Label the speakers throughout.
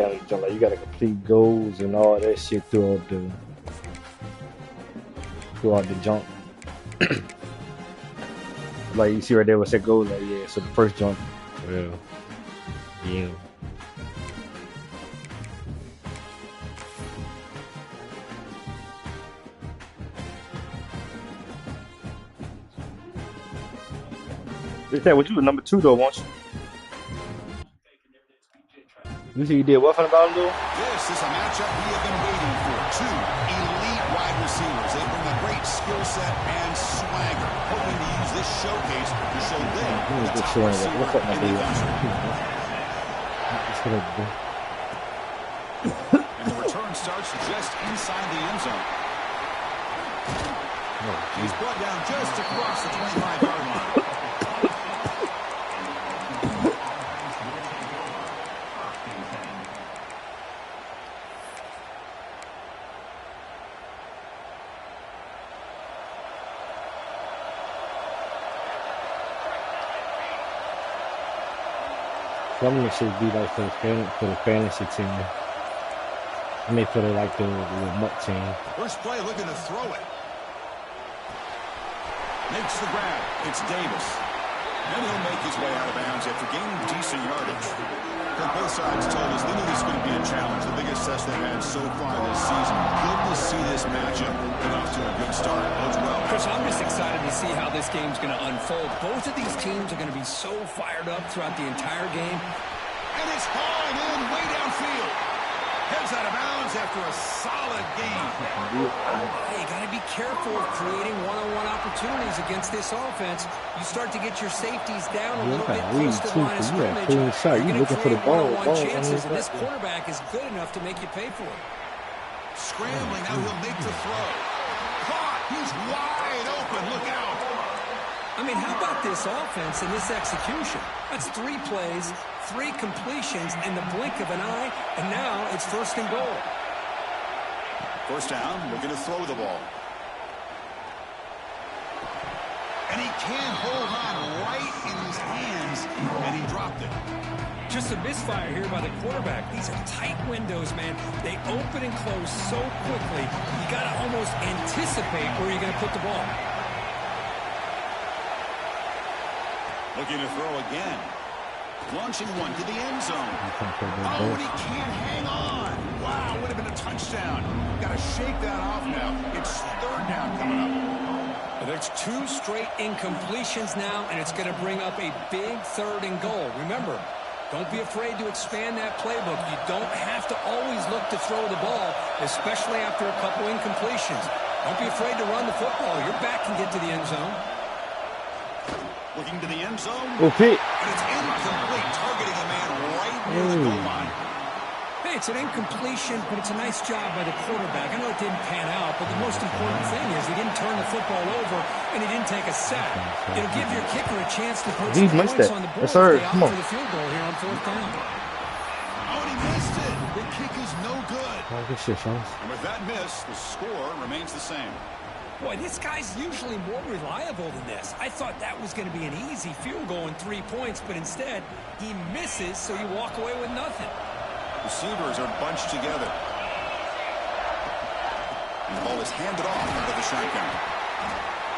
Speaker 1: Like, you gotta complete goals and all that shit throughout the jump. Like you see right there, what's that goal? Like yeah, so the first jump. Yeah. Yeah. They said, "What you was number 2 though, won't you?" You see, you did what for the ball, though?
Speaker 2: This is a matchup we have been waiting for. Two elite wide receivers. They bring a great skill set and swagger, hoping to use this showcase to show them the top receiver in the country. And the return starts just inside the end zone. He's brought down just across the 25-yard line.
Speaker 1: Some of it should be like for the fantasy team. I mean, for the mutt team.
Speaker 2: First play looking to throw it. Makes the grab. It's Davis. And he'll make his way out of bounds after gaining decent yardage. But both sides told us they knew this was going to be a challenge, the biggest test they've had so far this season. Good to see this matchup get off to a good start. Bodes well.
Speaker 3: Chris, I'm just excited to see how this game's going to unfold. Both of these teams are going to be so fired up throughout the entire game.
Speaker 2: And it's hauled in way downfield. Heads out of bounds after a solid game.
Speaker 3: You got to be careful of creating one-on-one opportunities against this offense. You start to get your safeties down a little bit close to the line of scrimmage. You're going to create one-on-one chances, and this quarterback is good enough to make you pay for it.
Speaker 2: Scrambling, now he'll make the throw. Caught, he's wide open, look out.
Speaker 3: I mean, how about this offense and this execution? That's 3 plays, 3 completions in the blink of an eye, and now it's first and goal.
Speaker 2: First down, we're going to throw the ball. And he can't hold on right in his hands, and he dropped it.
Speaker 3: Just a misfire here by the quarterback. These are tight windows, man. They open and close so quickly. You got to almost anticipate where you're going to put the ball.
Speaker 2: Looking to throw again. Launching one to the end zone. Oh, and he can't hang on. Wow, would have been a touchdown. Got to shake that off now. It's third down coming up.
Speaker 3: There's 2 straight incompletions now, and it's going to bring up a big third and goal. Remember, don't be afraid to expand that playbook. You don't have to always look to throw the ball, especially after a couple incompletions. Don't be afraid to run the football. Your back can get to the end zone.
Speaker 2: Looking to the end zone.
Speaker 1: Oh, Pete.
Speaker 2: And it's incomplete, targeting a man right near the goal line.
Speaker 3: Hey, it's an incompletion, but it's a nice job by the quarterback. I know it didn't pan out, but the most important thing is he didn't turn the football over and he didn't take a sack. It'll give your kicker a chance to put some points on the board if they opt for the field goal here on 4th down.
Speaker 2: Oh, and he missed it. The kick is no good.
Speaker 1: Oh, good shit, fellas.
Speaker 2: And with that miss, the score remains the same.
Speaker 3: Boy, this guy's usually more reliable than this. I thought that was going to be an easy field goal in 3 points, but instead, he misses, so you walk away with nothing.
Speaker 2: Receivers are bunched together. And the ball is handed off into the shotgun.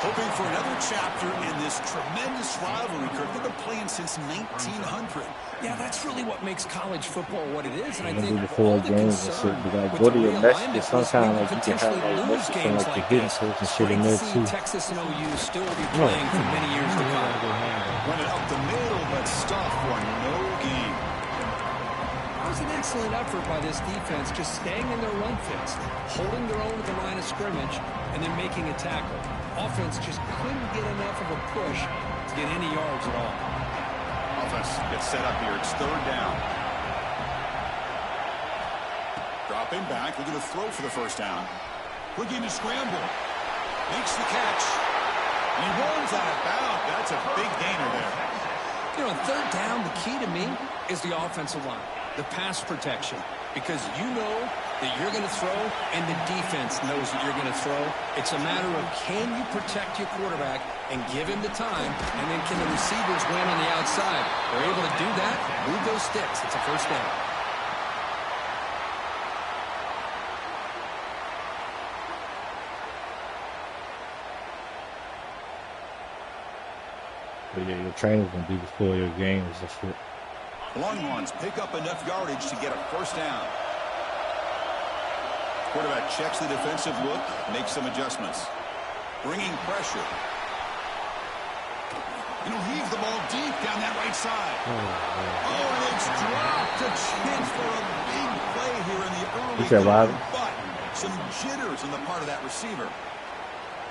Speaker 2: Hoping for another chapter in this tremendous rivalry, Kirk. They've been playing since 1900.
Speaker 3: Yeah, that's really what makes college football what it is. And I think
Speaker 1: before games and shit, you gotta go to your messages. Sometimes like, you can have like messages from like the hidden coach and shit in there too.
Speaker 3: Texas and OU still be playing for many years to come.
Speaker 2: Run it up the middle, but stop for no gain.
Speaker 3: That was an excellent effort by this defense, just staying in their run fits, holding their own at the line of scrimmage, and then making a tackle. Offense just couldn't get enough of a push to get any yards at all.
Speaker 2: Offense gets set up here. It's third down. Dropping back, looking to throw for the first down. Looking to scramble. Makes the catch. And he runs out of bounds. That's a big gainer there.
Speaker 3: You know, on 3rd down, the key to me is the offensive line, the pass protection, because you know that you're going to throw and the defense knows that you're going to throw. It's a matter of can you protect your quarterback and give him the time, and then can the receivers win on the outside? They're able to do that, move those sticks. It's a first down.
Speaker 1: But yeah, your trainer's gonna do before your games. That's it.
Speaker 2: Longhorns pick up enough yardage to get a first down. Quarterback checks the defensive look, makes some adjustments. Bringing pressure. And he'll heave the ball deep down that right side. Oh, and it's dropped. A chance for a big play here in the early going, but some jitters on the part of that receiver.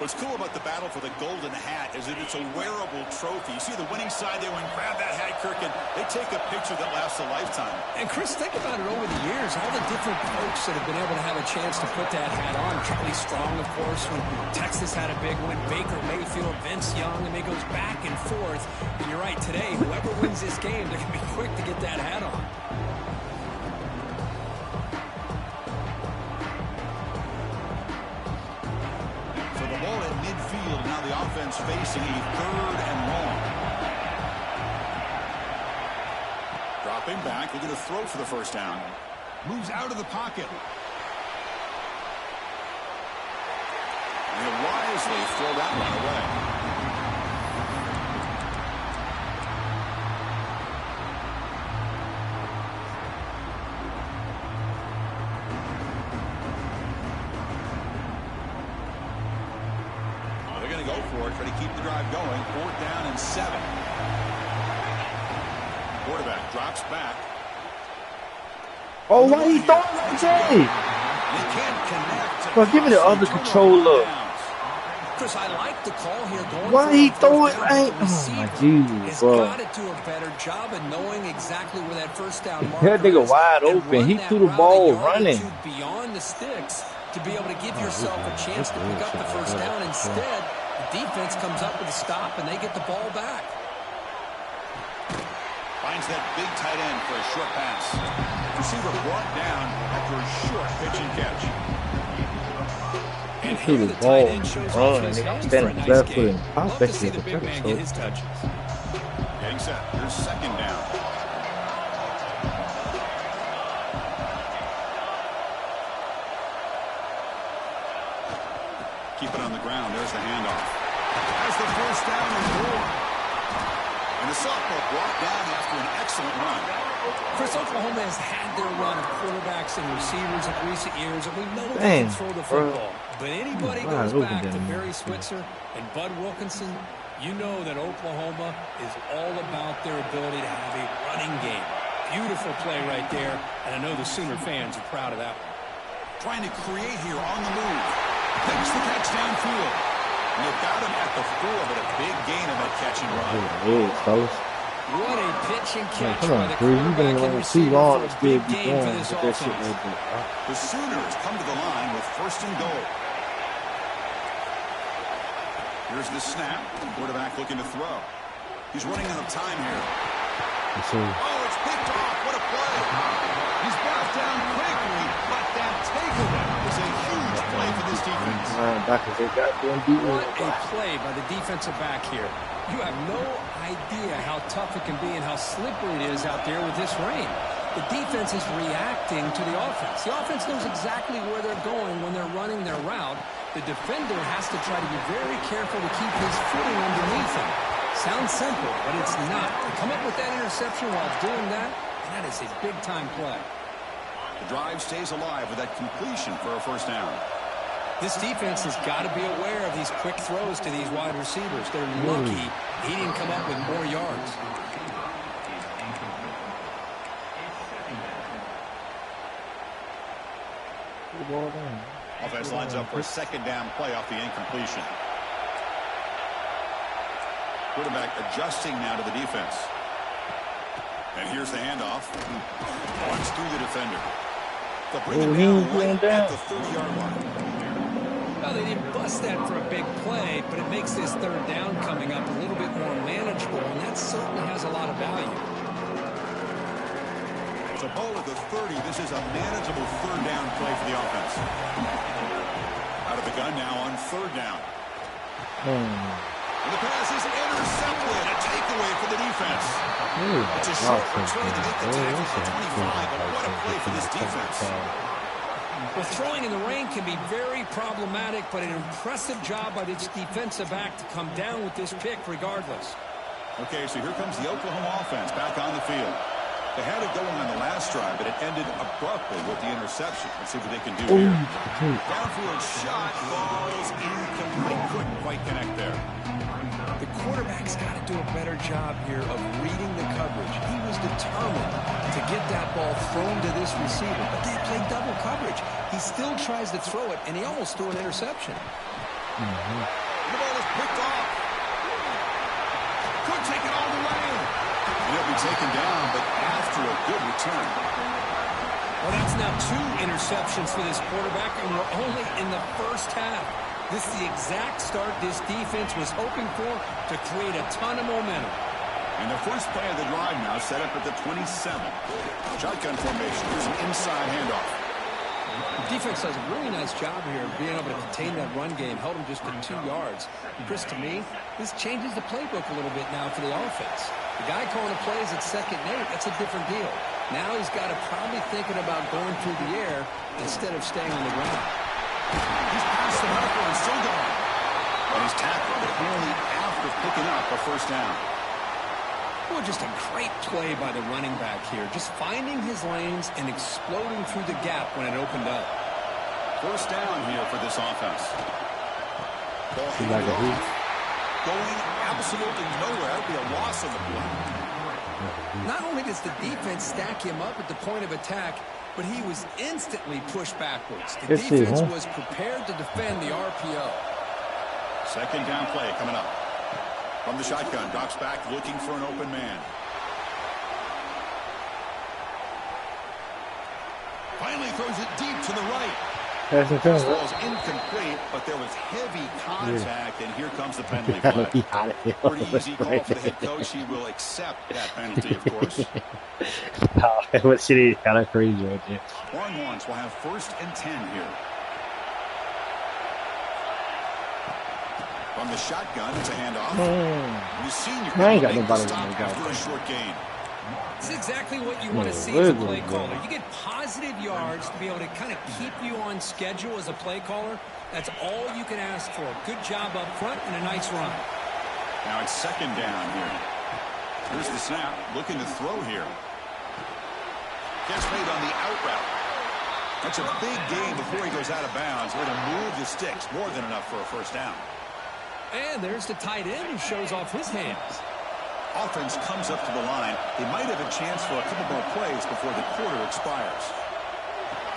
Speaker 2: What's cool about the battle for the golden hat is that it's a wearable trophy. You see the winning side there when grab that hat, Kirk, and they take a picture that lasts a lifetime. And Chris, think about it over the years, all the different folks that have been able to have a chance to put that hat on. Charlie Strong, of course, when Texas had a big one. Baker Mayfield, Vince Young, and it goes back and forth. And you're right, today, whoever wins this game, they're going to be quick to get that hat on. Midfield, now the offense facing a 3rd and long. Dropping back, looking to throw for the first down. Moves out of the pocket. And he'll wisely throw that one away. Try to keep the drive going. 4th down and 7. Quarterback drops back.
Speaker 1: Oh, why he throwing that, Jay?
Speaker 2: He can't connect.
Speaker 1: Bro, give me the other controller.
Speaker 3: Chris, I like the call here. Going
Speaker 1: why he throwing
Speaker 3: right?
Speaker 1: Oh my Jesus, bro.
Speaker 3: Got to do a better job of knowing exactly where that first down marker
Speaker 1: that nigga wide open. He threw the ball running
Speaker 3: beyond the sticks to be able to give yourself a chance to pick up the first down. Instead, the defense comes up with a stop, and they get the ball back.
Speaker 2: Finds that big tight end for a short pass. Receiver brought down after a short pitch and catch.
Speaker 1: And here the ball running. Nigga, standing left foot and pop back to the
Speaker 3: big man get his touches.
Speaker 2: Getting set. Here's 2nd down. Keep it on the ground. There's the handoff. Has the first down and more. And the sophomore brought down after an excellent run.
Speaker 3: Chris, Oklahoma has had their run of quarterbacks and receivers in recent years, and we know they can throw the football. But anybody goes back to Barry Switzer and Bud Wilkinson, you know that Oklahoma is all about their ability to have a running game. Beautiful play right there, and I know the Sooner fans are proud of that one.
Speaker 2: Trying to create here on the move. Takes the catch downfield. And they've got him at the 4, but a big gain on that catch and run.
Speaker 3: What a pitch and catch
Speaker 1: come on,
Speaker 3: by the
Speaker 1: Cruz. You've been
Speaker 3: quarterback and
Speaker 1: around too
Speaker 3: receiver
Speaker 1: long
Speaker 3: for
Speaker 1: to
Speaker 3: a
Speaker 1: still
Speaker 3: big
Speaker 1: be
Speaker 3: gain for
Speaker 1: going
Speaker 3: this
Speaker 1: with that shit
Speaker 3: offense.
Speaker 1: like that.
Speaker 2: The Sooners come to the line with 1st and goal. Here's the snap. Quarterback looking to throw. He's running out of time here. Oh, it's picked off. What a play. He's brought down quickly, but that takeaway is a huge play for this defense.
Speaker 3: What a play by the defensive back here. You have no idea how tough it can be and how slippery it is out there with this rain. The defense is reacting to the offense. The offense knows exactly where they're going when they're running their route. The defender has to try to be very careful to keep his footing underneath him. Sounds simple, but it's not. To come up with that interception while doing that, and that is a big-time play.
Speaker 2: The drive stays alive with that completion for a first down.
Speaker 3: This defense has got to be aware of these quick throws to these wide receivers. They're lucky he didn't come up with more yards.
Speaker 2: Offense lines up for a 2nd down play off the incompletion. Quarterback adjusting now to the defense. And here's the handoff. Walks through the defender. They'll bring him down right at the 30-yard line.
Speaker 3: Well, they didn't bust that for a big play, but it makes this 3rd down coming up a little bit more manageable, and that certainly has a lot of value.
Speaker 2: So ball at the 30. This is a manageable 3rd down play for the offense. Out of the gun now on 3rd down. And the pass is intercepted. A takeaway for the defense. It's a short return to make the tackle for 25, but what a play for this defense.
Speaker 3: Well, throwing in the rain can be very problematic, but an impressive job by this defensive back to come down with this pick regardless.
Speaker 2: Okay, so here comes the Oklahoma offense back on the field. They had it going on the last drive, but it ended abruptly with the interception. Let's see what they can do here. Downfield shot, ball is incomplete. Couldn't quite connect there.
Speaker 3: The quarterback's got to do a better job here of reading the coverage. He was determined to get that ball thrown to this receiver, but they played double coverage. He still tries to throw it, and he almost threw an interception.
Speaker 2: The ball is picked off. Could take it all the way. He'll be taken down, but after a good return.
Speaker 3: Well, that's now 2 interceptions for this quarterback, and we're only in the first half. This is the exact start this defense was hoping for to create a ton of momentum.
Speaker 2: And the first play of the drive now set up at the 27. Shotgun formation. Here's an inside handoff.
Speaker 3: The defense does a really nice job here of being able to contain that run game, held him just to 2 yards. Chris, to me, this changes the playbook a little bit now for the offense. The guy calling the plays at 2nd and 8, that's a different deal. Now he's got to probably thinking about going through the air instead of staying on the ground.
Speaker 2: He's past the marker and still going. And he's tackled only after picking up a first down.
Speaker 3: Well, just a great play by the running back here. Just finding his lanes and exploding through the gap when it opened up.
Speaker 2: First down here for this offense. Ball going absolutely nowhere. It'll be a loss of the play.
Speaker 3: Not only does the defense stack him up at the point of attack, but he was instantly pushed backwards. The defense was prepared to defend the RPO.
Speaker 2: Second down play coming up. From the shotgun, drops back looking for an open man. Finally throws it deep to the right. This ball is incomplete, but there was heavy contact, and here comes the penalty flag. Pretty easy call for the head coach. He will accept that penalty, of course.
Speaker 1: What city is kind of crazy right there.
Speaker 2: Longhorns will have 1st and 10 here. From the shotgun, it's a handoff. The senior
Speaker 1: ain't got
Speaker 2: make
Speaker 1: nobody
Speaker 2: the stop
Speaker 1: in the
Speaker 2: after a short gain.
Speaker 3: It's exactly what you want to see as a play caller. You get positive yards to be able to kind of keep you on schedule as a play caller. That's all you can ask for. Good job up front and a nice run.
Speaker 2: Now it's 2nd down here. Here's the snap. Looking to throw here. Gets made on the out route. That's a big gain before he goes out of bounds. It'll move the sticks. More than enough for a first down.
Speaker 3: And there's the tight end who shows off his hands.
Speaker 2: Offense comes up to the line. They might have a chance for a couple more plays before the quarter expires.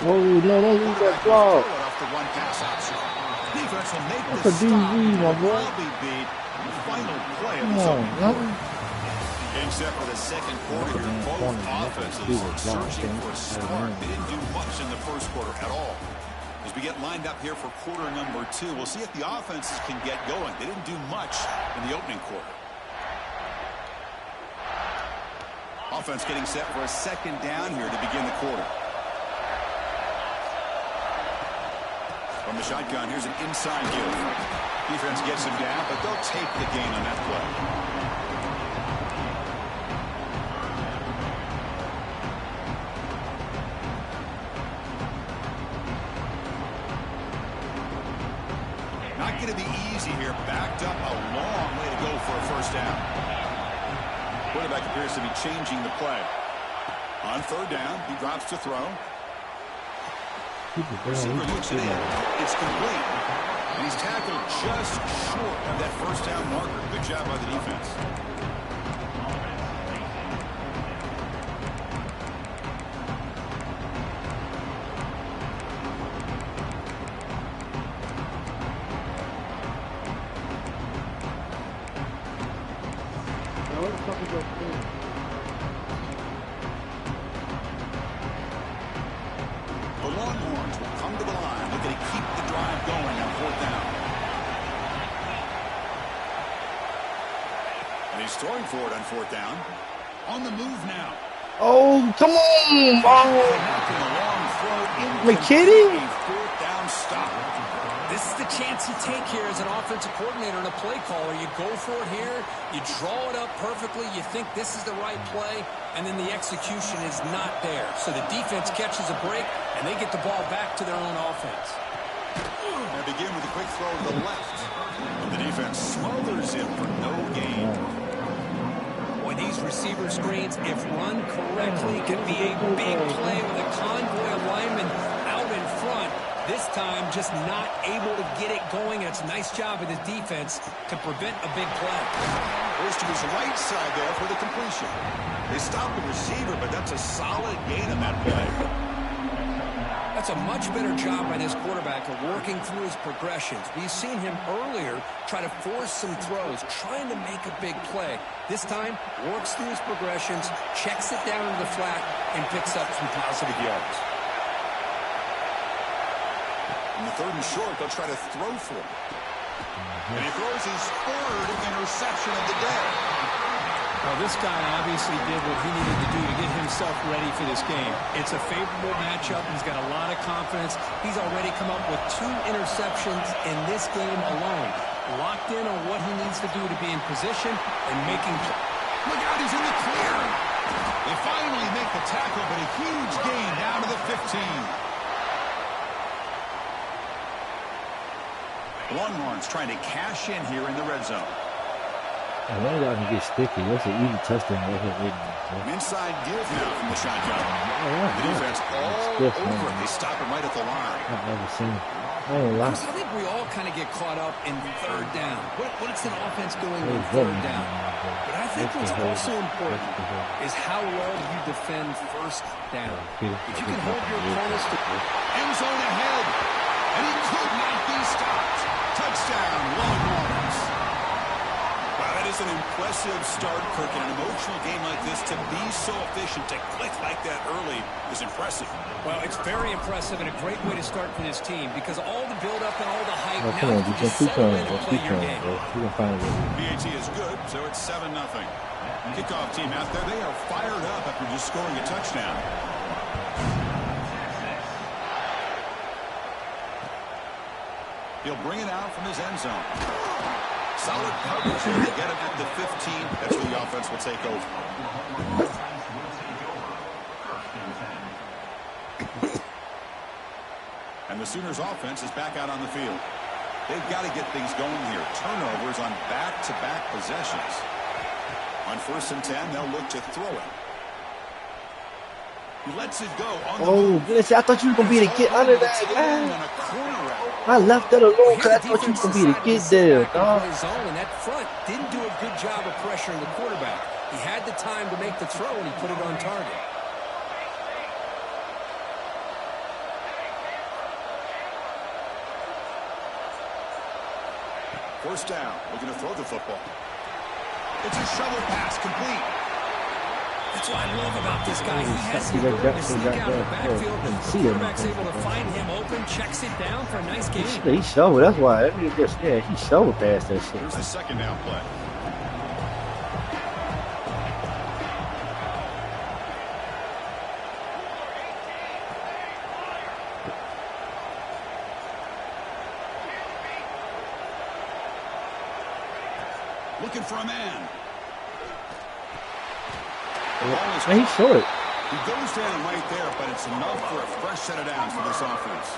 Speaker 1: Whoa, no, don't lose that ball.
Speaker 2: Off the run pass option. Defense will make
Speaker 1: That's
Speaker 2: the
Speaker 1: a
Speaker 2: stop.
Speaker 1: DV, my boy.
Speaker 2: Will be beat. Final play of the game set for the second quarter here. Both offenses searching for a start. They didn't do much in the first quarter at all. As we get lined up here for quarter number 2, we'll see if the offenses can get going. They didn't do much in the opening quarter. Offense getting set for a 2nd down here to begin the quarter. From the shotgun, here's an inside give. Defense gets him down, but they'll take the gain on that play. Not going to be easy here. Backed up a long way to go for a first down. Quarterback appears to be changing the play. On 3rd down, he drops to throw. Receiver looks it in. It's complete. And he's tackled just short of that first down marker. Good job by the defense. The Longhorns will come to the line, looking to keep the drive going on 4th down. And he's throwing for it on 4th down. On the move now.
Speaker 1: Oh, come on! Am I kidding?
Speaker 2: A 4th down stop.
Speaker 3: This is the chance you take here as an offensive coordinator and a play caller. You go for it here, you draw it up perfectly, you think this is the right play, and then the execution is not there. So the defense catches a break, and they get the ball back to their own offense.
Speaker 2: And begin with a quick throw to the left. And the defense smothers him for no gain.
Speaker 3: And these receiver screens, if run correctly, can be a big play with a convoy of linemen out in front. This time, just not able to get it going. And it's a nice job of the defense to prevent a big play.
Speaker 2: Goes to his right side there for the completion. They stopped the receiver, but that's a solid gain on that play.
Speaker 3: That's a much better job by this quarterback of working through his progressions. We've seen him earlier try to force some throws, trying to make a big play. This time, works through his progressions, checks it down into the flat, and picks up some positive yards.
Speaker 2: In the 3rd and short, they'll try to throw for him. And he throws his 3rd interception of the day.
Speaker 3: Well, this guy obviously did what he needed to do to get himself ready for this game. It's a favorable matchup. He's got a lot of confidence. He's already come up with 2 interceptions in this game alone. Locked in on what he needs to do to be in position and making...
Speaker 2: Look out, he's in the clear. They finally make the tackle, but a huge gain down to the 15. Longhorns trying to cash in here in the red zone.
Speaker 1: I know y'all can get sticky. That's an easy touchdown.
Speaker 2: Inside give now from the shotgun. The defense all over it. They stop him right at the line.
Speaker 1: I've never seen it.
Speaker 3: I think we all kind of get caught up in 3rd down. What's an offense doing in 3rd down? But I think what's also important is how well you defend 1st down. If you can hold your opponents to
Speaker 2: end zone ahead, and he could not be stopped. Touchdown, Longhorns. Wow, that is an impressive start, Kirk. In an emotional game like this, to be so efficient, to click like that early is impressive.
Speaker 3: Well, it's very impressive and a great way to start for this team because all the build-up and all the hype,
Speaker 1: now
Speaker 3: you can just settle in and play your game.
Speaker 2: BAT is good, so it's 7-0. Kickoff team out there, they are fired up after just scoring a touchdown. He'll bring it out from his end zone. Solid coverage here to get him at the 15. That's where the offense will take over. And the Sooners offense is back out on the field. They've got to get things going here. Turnovers on back-to-back possessions. On 1st and 10, they'll look to throw it. He lets it go.
Speaker 1: Listen, I thought you were going to be able to get under that. I left that alone because I thought you were going to be able to get there.
Speaker 3: And that front didn't do a good job of pressuring the quarterback. He had the time to make the throw, and he put it on target.
Speaker 2: First down. Looking to throw the football. It's a shovel pass, complete.
Speaker 3: That's what I love about this guy. He has the ability to sneak out of the backfield. The quarterback's able to find him open, checks it down for a nice gain.
Speaker 1: He shoveled. That's why. He shoveled past that shit.
Speaker 2: Here's the 2nd down play. Looking for a man.
Speaker 1: Man, he's short.
Speaker 2: He goes down right there, but it's enough for a fresh set of downs for this offense.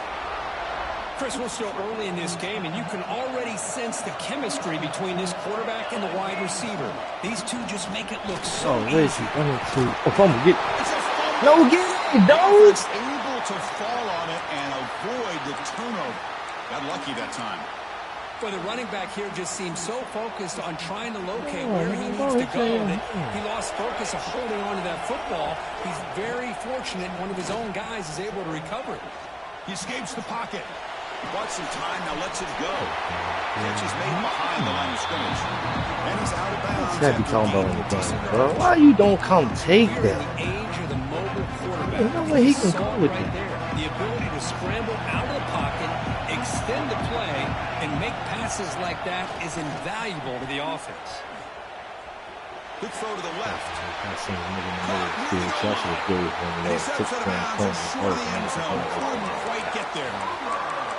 Speaker 3: Chris, we're still early in this game, and you can already sense the chemistry between this quarterback and the wide receiver. These two just make it look so easy.
Speaker 1: Where is he? 1 and 2. Oh, fumble. Get it. No, get it.
Speaker 2: He was able to fall on it and avoid the turnover. Got lucky that time.
Speaker 3: Well, the running back here just seems so focused on trying to locate where he needs to go that he lost focus of holding on to that football. He's very fortunate one of his own guys is able to recover it.
Speaker 2: He escapes the pocket. He bought some time, now lets it go. Catch is made behind the line of scrimmage. And he's out of bounds.
Speaker 1: That be talking about bro. Why you don't come take that?
Speaker 3: The age of the mobile quarterback.
Speaker 1: There's no way he can go with it.
Speaker 3: The ability to scramble out of the pocket, extend the play, and make passes like that is invaluable to the offense.
Speaker 2: Good throw to the left.
Speaker 1: I've seen him make a shot to the good when he
Speaker 2: steps out of bounds and short of the end zone. Couldn't quite get there.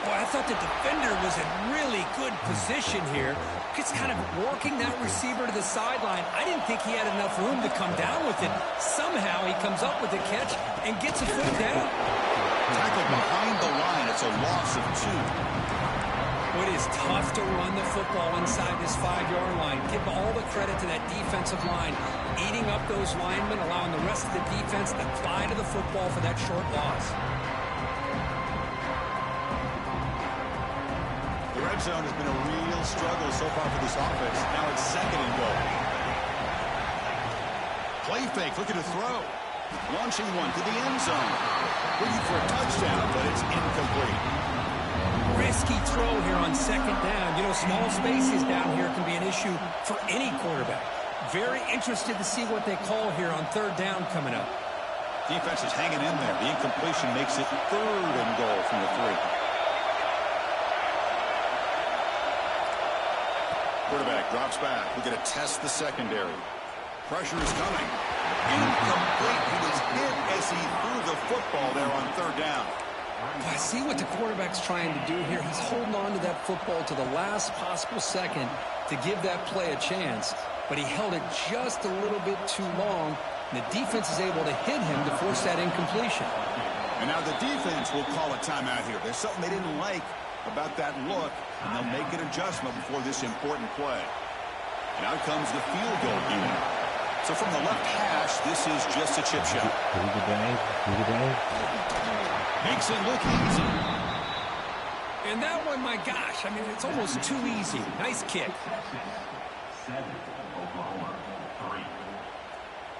Speaker 3: Boy, I thought the defender was in really good position here. Just kind of working that receiver to the sideline. I didn't think he had enough room to come down with it. Somehow he comes up with the catch and gets a foot down.
Speaker 2: Tackled behind the line. It's a loss of 2.
Speaker 3: It is tough to run the football inside this 5-yard line. Give all the credit to that defensive line, eating up those linemen, allowing the rest of the defense to fly to the football for that short loss.
Speaker 2: The red zone has been a real struggle so far for this offense. Now it's 2nd and goal. Play fake, looking to throw. Launching one to the end zone. Looking for a touchdown, but it's incomplete.
Speaker 3: Risky throw here on 2nd down. You know, small spaces down here can be an issue for any quarterback. Very interested to see what they call here on 3rd down coming up.
Speaker 2: Defense is hanging in there. The incompletion makes it 3rd and goal from the 3. Quarterback drops back. We're going to test the secondary. Pressure is coming. Incomplete. He was hit as he threw the football there on 3rd down.
Speaker 3: I see what the quarterback's trying to do here. He's holding on to that football to the last possible second to give that play a chance. But he held it just a little bit too long, and the defense is able to hit him to force that incompletion.
Speaker 2: And now the defense will call a timeout here. There's something they didn't like about that look, and they'll make an adjustment before this important play. And out comes the field goal unit. So from the left hash, this is just a chip shot. Makes it look easy.
Speaker 3: And that one, my gosh, I mean, it's almost too easy. Nice kick.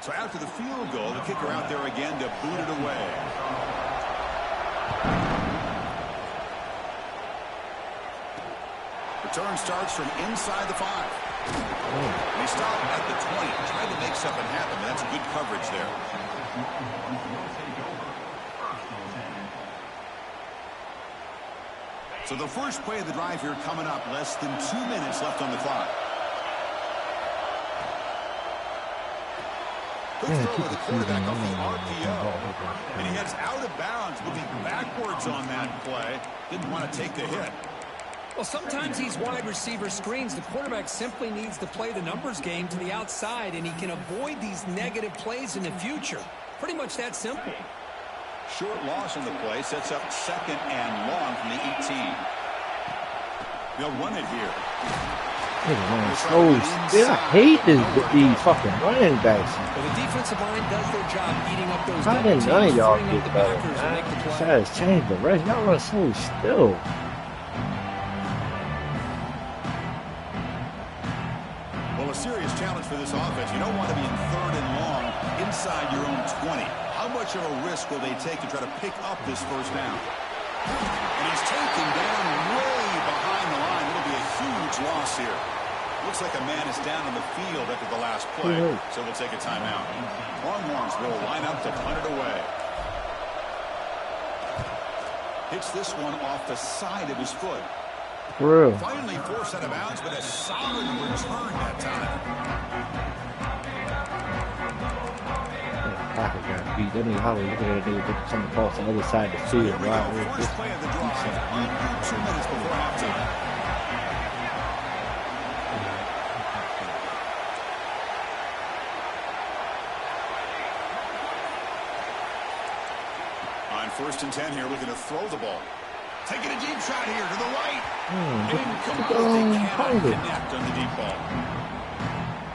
Speaker 2: So after the field goal, the kicker out there again to boot it away. Return starts from inside the 5. And he stopped at the 20. Tried to make something happen. That's good coverage there. So the first play of the drive here coming up. Less than 2 minutes left on the clock. Good throw with the quarterback off the RPO. And he heads out of bounds, looking backwards on that play. Didn't want to take the hit.
Speaker 3: Well, sometimes these wide receiver screens, the quarterback simply needs to play the numbers game to the outside, and he can avoid these negative plays in the future. Pretty much that simple.
Speaker 2: Short loss on the play sets up 2nd and long from the 18. They'll run it here.
Speaker 1: I hate these fucking running backs.
Speaker 3: Well, the defensive line does their job eating up those
Speaker 1: How did none of y'all get better, man? Besides change the rest, y'all run so still.
Speaker 2: Well, a serious challenge for this offense. You don't want to be in 3rd and long inside your own 20. How much of a risk will they take to try to pick up this 1st down? And he's taken down way behind the line. It'll be a huge loss here. Looks like a man is down on the field after the last play, so we'll take a timeout. Longhorns will line up to punt it away. Hits this one off the side of his foot. Finally forced out of bounds, but a solid return that time.
Speaker 1: Packer got beat. That means Holly looking at it, but coming across the other side of the field. Wow,
Speaker 2: first play of the drive. 2 minutes before halftime. On 1st and 10 here, looking to throw the ball. Taking a deep shot here to the right. Incomplete. They cannot connect on the deep ball.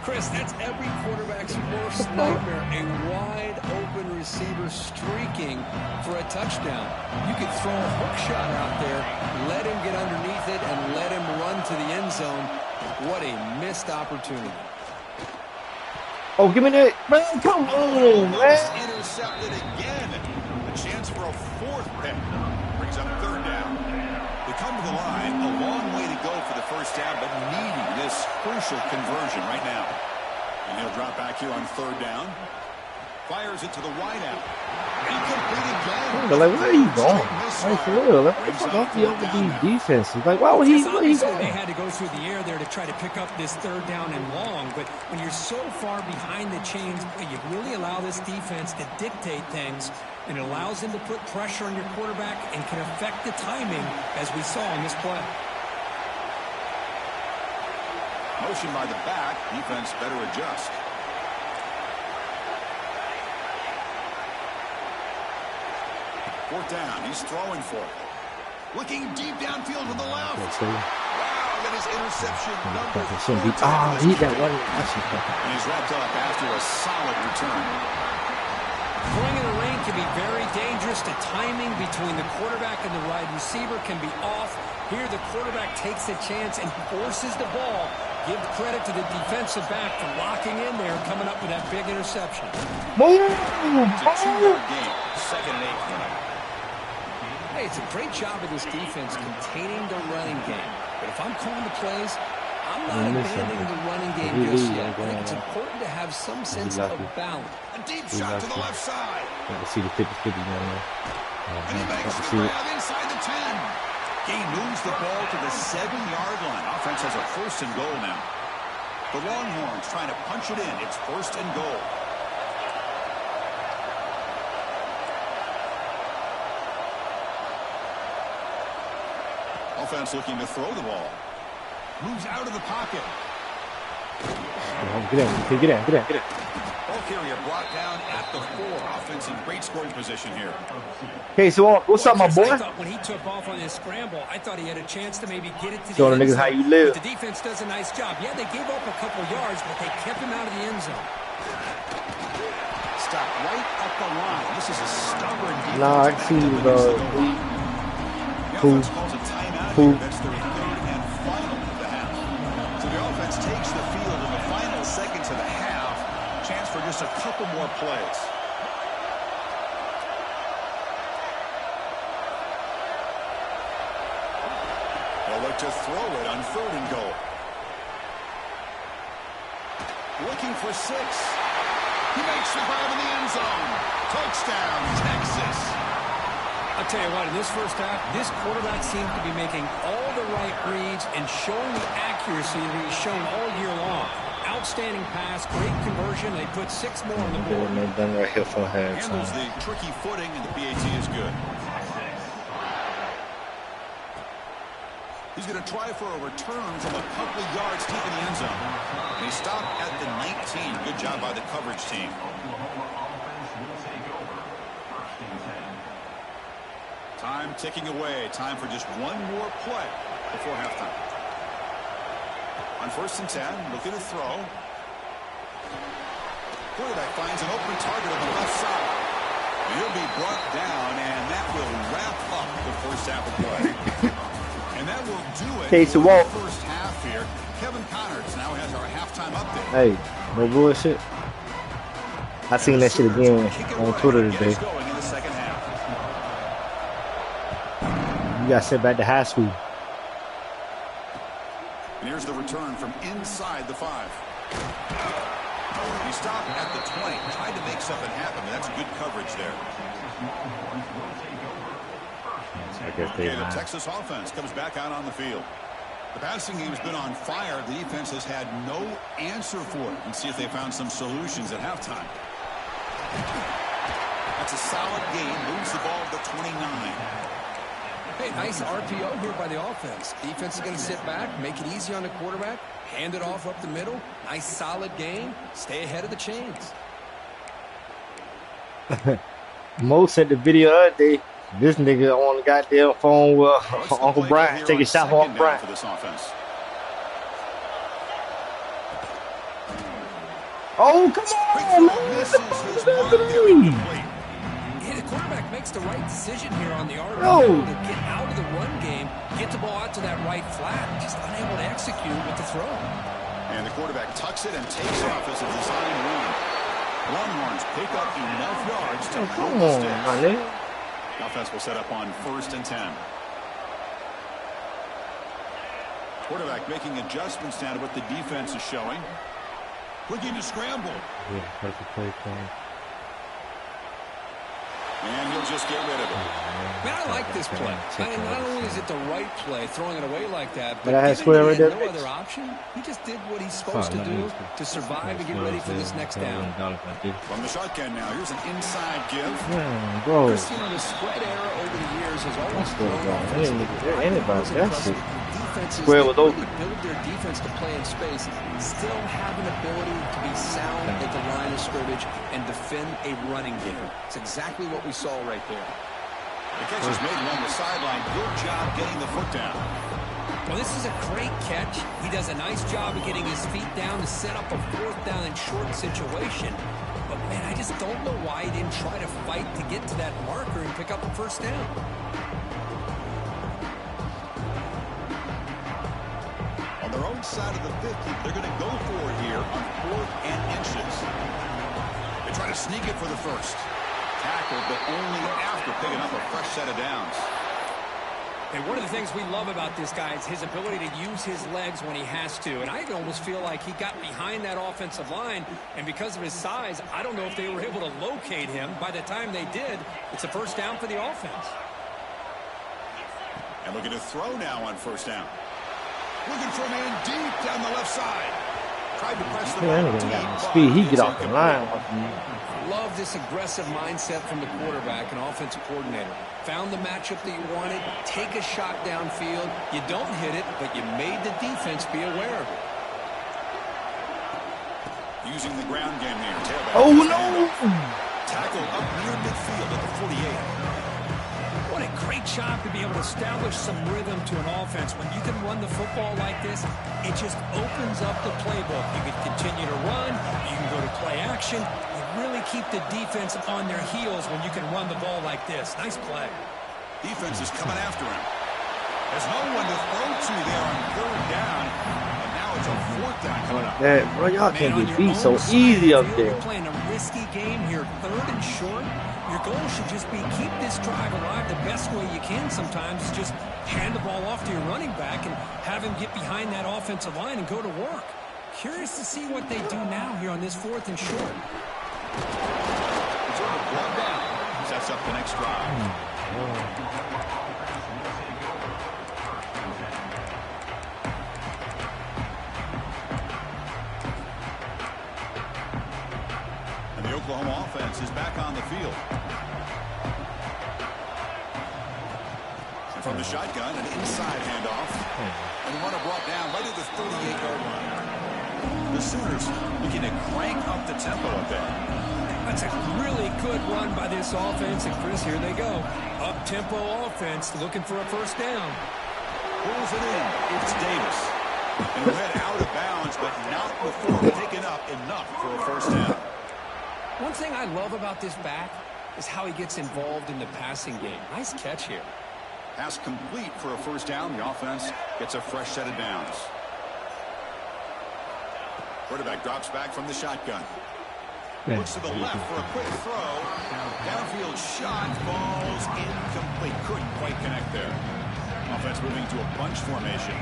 Speaker 3: Chris, that's every quarterback's worst nightmare. A wide open receiver streaking for a touchdown. You could throw a hook shot out there, let him get underneath it, and let him run to the end zone. What a missed opportunity.
Speaker 1: Oh, give me that. Man, come on, man.
Speaker 2: Intercepted again. A chance for a 4th pick. Brings up 3rd down. They come to the line. A long way to go for the 1st down, but needing this crucial conversion right now. And he'll drop back here on 3rd down. Fires it to the wideout. Incomplete again.
Speaker 1: But like, where are you going? Like, for real, what the fuck off the other defenses? Like, why would he? Where he going?
Speaker 3: They had to go through the air there to try to pick up this 3rd down and long. But when you're so far behind the chains, you really allow this defense to dictate things. And it allows them to put pressure on your quarterback and can affect the timing, as we saw in this play.
Speaker 2: Motion by the back. Defense better adjust. Fourth down. He's throwing for it. Looking deep downfield to the left.
Speaker 1: Let's see.
Speaker 2: Wow, that is interception number 4.
Speaker 1: He that one.
Speaker 2: And he's wrapped up after a solid return.
Speaker 3: Throwing in the rain can be very dangerous. The timing between the quarterback and the wide receiver can be off. Here the quarterback takes a chance and forces the ball. Give credit to the defensive back for locking in there and coming up with that big interception.
Speaker 2: It's a 2-yard gain. 2nd and 8.
Speaker 3: Hey, it's a great job of this defense containing the running game. But if I'm calling the plays, I'm not abandoning the running game just yet. I think it's important to have some sense of balance.
Speaker 2: A deep shot to the left side.
Speaker 1: I see the 50-50 going there.
Speaker 2: And he makes the grab inside the 10. He moves the ball to the 7-yard line. Offense has a 1st and goal now. The Longhorns trying to punch it in. It's 1st and goal. Offense looking to throw the ball. Moves out of the pocket.
Speaker 1: Get in.
Speaker 2: Ball carrier brought down at the 4. Offense in great scoring position here.
Speaker 1: Hey, so what's up, my boy?
Speaker 3: I thought when he took off on his scramble, I thought he had a chance to maybe get it to
Speaker 1: Showing
Speaker 3: the
Speaker 1: the niggas
Speaker 3: end
Speaker 1: how
Speaker 3: zone.
Speaker 1: you live.
Speaker 3: But the defense does a nice job. Yeah, they gave up a couple yards, but they kept him out of the end zone.
Speaker 2: Stop right at the line. This is a stubborn defense.
Speaker 1: Nah, I see the
Speaker 2: offense calls a timeout here. That's their 3rd and final of the half. So the offense takes the field in the final seconds of the half. Chance for just a couple more plays. They'll look to throw it on 3rd and goal. Looking for 6. He makes the grab in the end zone. Touchdown, Texas.
Speaker 3: I'll tell you what, in this first half, this quarterback seems to be making all the right reads and showing the accuracy that he's shown all year long. Outstanding pass, great conversion. They put 6 more on the board.
Speaker 1: Done right here for her.
Speaker 2: Handles the tricky footing, and the PAT is good. He's going to try for a return from a couple of yards deep in the end zone. And he stopped at the 19. Good job by the coverage team. Time ticking away. Time for just one more play before halftime. On 1st and 10, looking to throw. Quarterback finds an open target on the left side. And he'll be brought down, and that will wrap up the first half of play. And that will do it for the first half here. Kevin Connors now has our halftime update.
Speaker 1: Hey, no bullshit. I seen that shit again on Twitter today. You got sent back to high school.
Speaker 2: And here's the return from inside the 5. He stopped at the 20, tried to make something happen, but that's good coverage there. Okay, the Texas offense comes back out on the field. The passing game's been on fire. The defense has had no answer for it. And see if they found some solutions at halftime. That's a solid gain. Moves the ball to the 29.
Speaker 3: Hey, nice RPO here by the offense. Defense is going to sit back, make it easy on the quarterback, hand it off up the middle. Nice solid gain. Stay ahead of the chains.
Speaker 1: Mo sent the video the other day. This nigga on the goddamn phone with Uncle Brian, taking shots from Uncle Brian.
Speaker 2: For this offense.
Speaker 1: Oh, come on, man.
Speaker 3: Yeah, the quarterback makes the right decision here on the RPO to get out of the run game, get the ball out to that right flat, just unable to execute with the throw.
Speaker 2: And the quarterback tucks it and takes off as a design run. Longhorns pick up enough yards to hold the sticks. Offense will set up on 1st and 10. Quarterback making adjustments now to what the defense is showing. Looking to scramble.
Speaker 1: Yeah, perfect play call.
Speaker 2: And he'll just get rid of it.
Speaker 3: Man, I like this play. I mean, not only is it the right play, throwing it away like that, but
Speaker 1: given he had
Speaker 3: no other option, he just did what he's supposed to do to survive and get ready for this next down.
Speaker 2: From the shotgun now, here's an inside give.
Speaker 1: Yeah, bro.
Speaker 3: Christian, the spread era over the years has always grown.
Speaker 1: Anybody, that's it.
Speaker 3: Defenses
Speaker 1: Square was open.
Speaker 3: build their defense to play in space, still have an ability to be sound at the line of scrimmage and defend a running game. It's exactly what we saw right there.
Speaker 2: The catch is made along the sideline. Good job getting the foot down.
Speaker 3: Well, this is a great catch. He does a nice job of getting his feet down to set up a 4th down and short situation. But, man, I just don't know why he didn't try to fight to get to that marker and pick up the 1st down.
Speaker 2: On their own side of the 50, they're going to go for it here on 4th and inches. They try to sneak it for the 1st. Tackled, but only after picking up a fresh set of downs.
Speaker 3: And one of the things we love about this guy is his ability to use his legs when he has to. And I almost feel like he got behind that offensive line, and because of his size, I don't know if they were able to locate him. By the time they did, it's a 1st down for the offense.
Speaker 2: And looking to throw now on 1st down. Looking for a man deep down the left side. Tried to press the ball deep.
Speaker 1: Speed, he get off the line.
Speaker 3: Love this aggressive mindset from the quarterback and offensive coordinator. Found the matchup that you wanted, take a shot downfield. You don't hit it, but you made the defense be aware of it.
Speaker 2: Using the ground game here. Tailback.
Speaker 1: Oh, no!
Speaker 2: Tackle up near midfield at the 48.
Speaker 3: What a great job to be able to establish some rhythm to an offense. When you can run the football like this, it just opens up the playbook. You can continue to run. You can go to play action. You really keep the defense on their heels when you can run the ball like this. Nice play.
Speaker 2: Defense is coming after him. There's no one to throw to there on 3rd down. And now it's a 4th down coming up.
Speaker 1: Yeah, bro, y'all can't get beat so easy up there.
Speaker 3: You're playing a risky game here, 3rd and short. Your goal should just be keep this drive alive the best way you can sometimes. Just hand the ball off to your running back and have him get behind that offensive line and go to work. Curious to see what they do now here on this 4th and short.
Speaker 2: Brought down. Sets up the next drive. And the Oklahoma offense is back on the field. And from the shotgun, an inside handoff. And the runner brought down right at the 38-yard line. The Sooners looking to crank up the tempo a bit.
Speaker 3: That's a really good run by this offense. And, Chris, here they go. Up-tempo offense looking for a 1st down.
Speaker 2: Pulls it in. It's Davis. And we'll head out of bounds, but not before picking up enough for a 1st down.
Speaker 3: One thing I love about this back is how he gets involved in the passing game. Nice catch here.
Speaker 2: Pass complete for a 1st down. The offense gets a fresh set of downs. Quarterback drops back from the shotgun. Looks to the left for a quick throw. Downfield shot falls incomplete. Couldn't quite connect there. Offense moving to a bunch formation.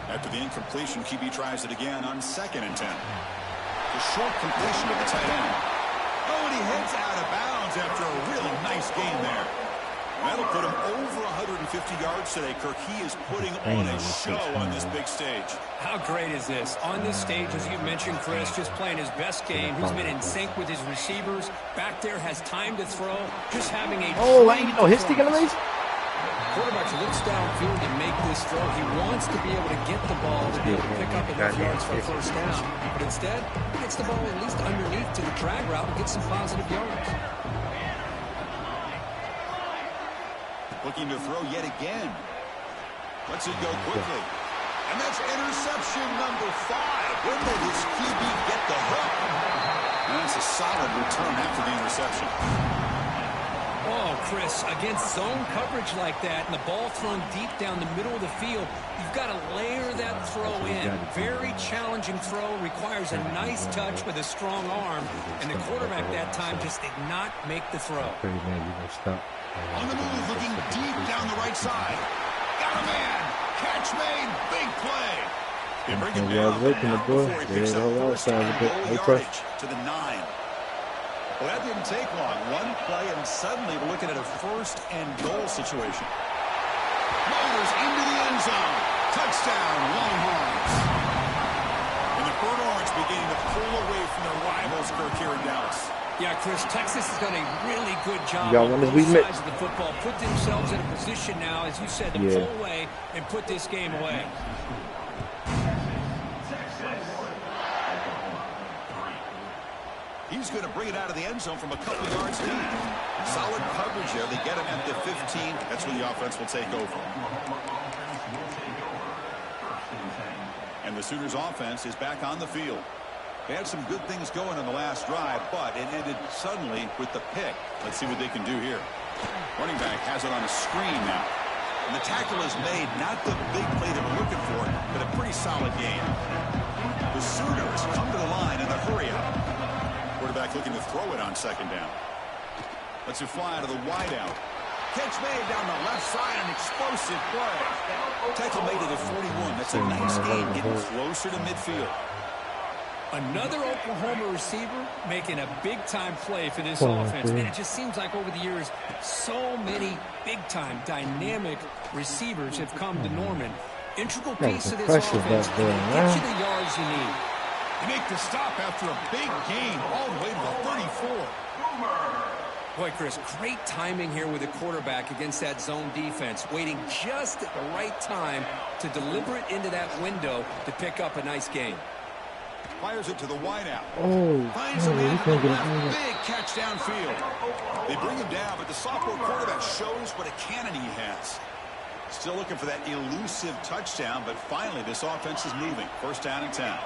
Speaker 2: After the incompletion, QB tries it again on 2nd and 10. The short completion of the tight end. Oh, and he heads out of bounds after a really nice game there. That'll put him over 150 yards today, Kirk. He is putting on a show on this big stage.
Speaker 3: How great is this? On this stage, as you mentioned, Chris, just playing his best game. He's been in sync with his receivers. Back there has time to throw. Just having a...
Speaker 1: Oh, you know his stick in the race?
Speaker 3: Quarterback looks downfield to make this throw. He wants to be able to get the ball to be able to pick up enough yards for a 1st down. But instead, he gets the ball at least underneath to the drag route and gets some positive yards.
Speaker 2: Looking to throw yet again. Lets it go quickly. And that's interception number 5. When did his QB get the hook? And that's a solid return after the interception.
Speaker 3: Oh, Chris, against zone coverage like that and the ball thrown deep down the middle of the field, you've got to layer that throw in. Very challenging throw, requires a nice touch with a strong arm, and the quarterback that time just did not make the throw.
Speaker 2: On the move, looking deep down the right side. Got a man. Catch made. Big play. They bring him down before he picks up first down yardage to the 9. Well, that didn't take long. One play, and suddenly we're looking at a 1st and goal situation. Motors into the end zone. Touchdown, Longhorns. And the Burnt Orange beginning to pull away from their rivals, Kirk, here in Dallas.
Speaker 3: Yeah, Chris, Texas has done a really good job
Speaker 1: on
Speaker 3: both sides of the football. Put themselves in a position now, as you said, to pull away and put this game away.
Speaker 2: He's he's going to bring it out of the end zone from a couple yards deep. Solid coverage there. They get him at the 15. That's when the offense will take over. And the Sooners offense is back on the field. They had some good things going on the last drive, but it ended suddenly with the pick. Let's see what they can do here. Running back has it on a screen now. And the tackle is made, not the big play they were looking for, but a pretty solid game. The Sooners come to the line in the hurry-up. Quarterback looking to throw it on second down. Lets it fly out of the wideout. Catch made down the left side, an explosive play. Tackle made it at 41. That's a nice game, getting closer to midfield.
Speaker 3: Another Oklahoma receiver making a big-time play for this offense. Man, it just seems like over the years, so many big-time, dynamic receivers have come to Norman. Integral piece of this offense, and they get you the yards you need.
Speaker 2: You make the stop after a big gain all the way to the 34.
Speaker 3: Boy, Chris, great timing here with the quarterback against that zone defense, waiting just at the right time to deliver it into that window to pick up a nice gain.
Speaker 2: Fires it to the wideout.
Speaker 1: Finds
Speaker 2: a man to the left. Big catch downfield. They bring him down, but the sophomore quarterback shows what a cannon he has. Still looking for that elusive touchdown, but finally this offense is moving. First down and 10.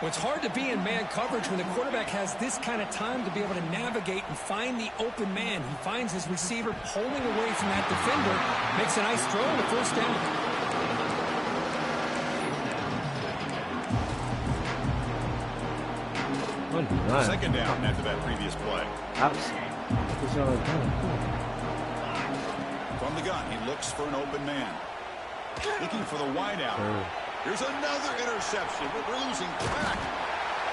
Speaker 3: Well, it's hard to be in man coverage when the quarterback has this kind of time to be able to navigate and find the open man. He finds his receiver pulling away from that defender, makes a nice throw to first down.
Speaker 2: Second down after that previous play. From the gun, he looks for an open man. Looking for the wideout. Here's another interception. We're losing track.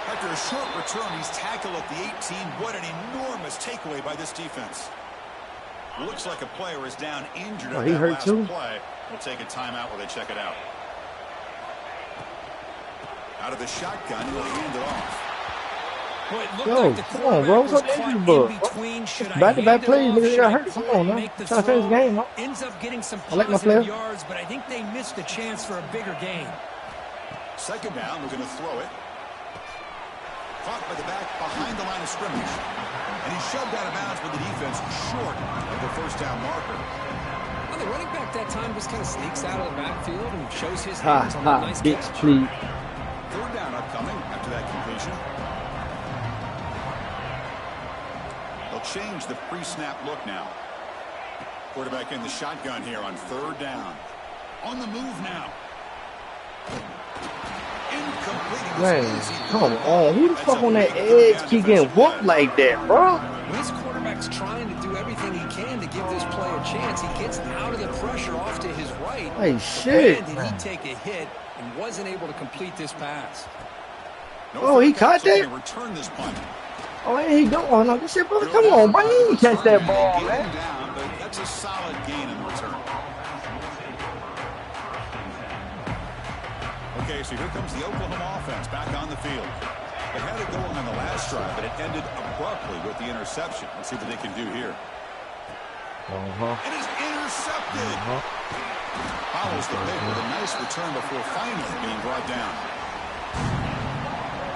Speaker 2: After a short return, he's tackled at the 18. What an enormous takeaway by this defense. Looks like a player is down injured at that last play. We'll take a timeout while they check it out. Out of the shotgun, he'll hand it off.
Speaker 3: Well, it looked like the quarterback was caught in between. Should I hand it off? Should I go and make the throw? Ends up getting some positive yards, but I think they missed a chance for a bigger gain.
Speaker 2: Second down, we're going to throw it. Caught by the back behind the line of scrimmage. And he's shoved out of bounds with the defense short of the first down marker.
Speaker 3: Well, the running back that time just kind of sneaks out of the backfield and shows his hands on that nice catch.
Speaker 2: Third down upcoming after that completion. They'll change the pre-snap look now. Quarterback in the shotgun here on third down. On the move now.
Speaker 1: Man, come on. Who the fuck on that edge keep getting whooped like that, bro?
Speaker 3: This quarterback's trying to do everything he can to give this player a chance. He gets out of the pressure off to his right.
Speaker 1: Hey, shit.
Speaker 3: Did he take a hit and wasn't able to complete this pass?
Speaker 1: Oh, he caught that?
Speaker 2: Return this punt.
Speaker 1: Oh, he don't. Oh, no, this shit, brother. Come on, bro. You didn't catch that ball, man.
Speaker 2: Down, but that's a solid gain in return. Okay, so here comes the Oklahoma offense back on the field. They had it going on the last drive, but it ended abruptly with the interception. Let's see what they can do here. It is intercepted. Follows the pick with a nice return before finally being brought down.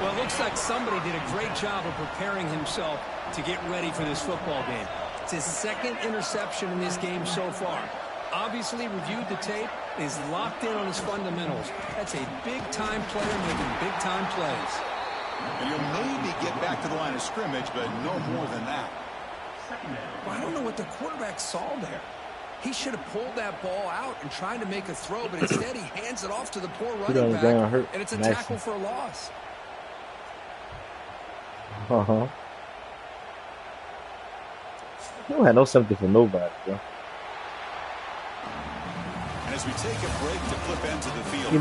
Speaker 3: Well, it looks like somebody did a great job of preparing himself to get ready for this football game. It's his second interception in this game so far. Obviously reviewed the tape, is locked in on his fundamentals. That's a big-time player making big-time plays.
Speaker 2: And he'll maybe get back to the line of scrimmage, but no more than that.
Speaker 3: Well, I don't know what the quarterback saw there. He should have pulled that ball out and tried to make a throw, but instead he hands it off to the poor running back, and it's a tackle for a loss.
Speaker 1: You don't have no sympathy for nobody, bro.
Speaker 2: And as we take a break to flip into the field,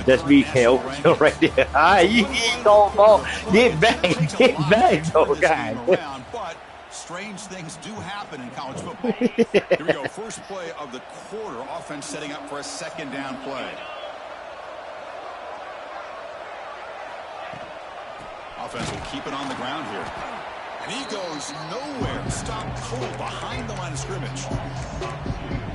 Speaker 1: that's me, Kel, right there. Ah, you don't ball. Get back, though, guys.
Speaker 2: But strange things do happen in college football. Here we go. First play of the quarter. Offense setting up for a second down play. Offense will keep it on the ground here. And he goes nowhere. Stopped total behind the line of scrimmage.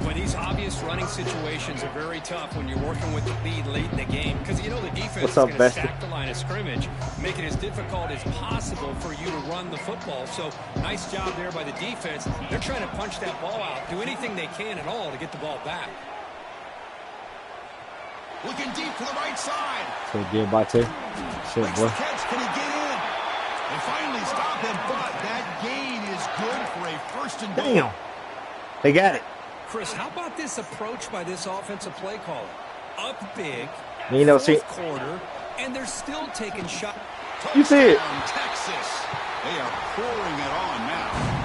Speaker 3: Well, these obvious running situations are very tough when you're working with the lead late in the game because you know the defense is going to stack the line of scrimmage, make it as difficult as possible for you to run the football. So nice job there by the defense. They're trying to punch that ball out, do anything they can at all to get the ball back.
Speaker 2: Looking deep to the right side.
Speaker 1: So good, Bate. Shit, boy.
Speaker 2: Catch. Can he get in? They finally stop him, but that gain is good for a first and goal.
Speaker 1: Damn. They got it.
Speaker 3: Chris, how about this approach by this offensive play caller? Up big,
Speaker 1: you know, see,
Speaker 3: quarter, and they're still taking shots.
Speaker 1: You see it.
Speaker 2: Texas. They are pouring it on now.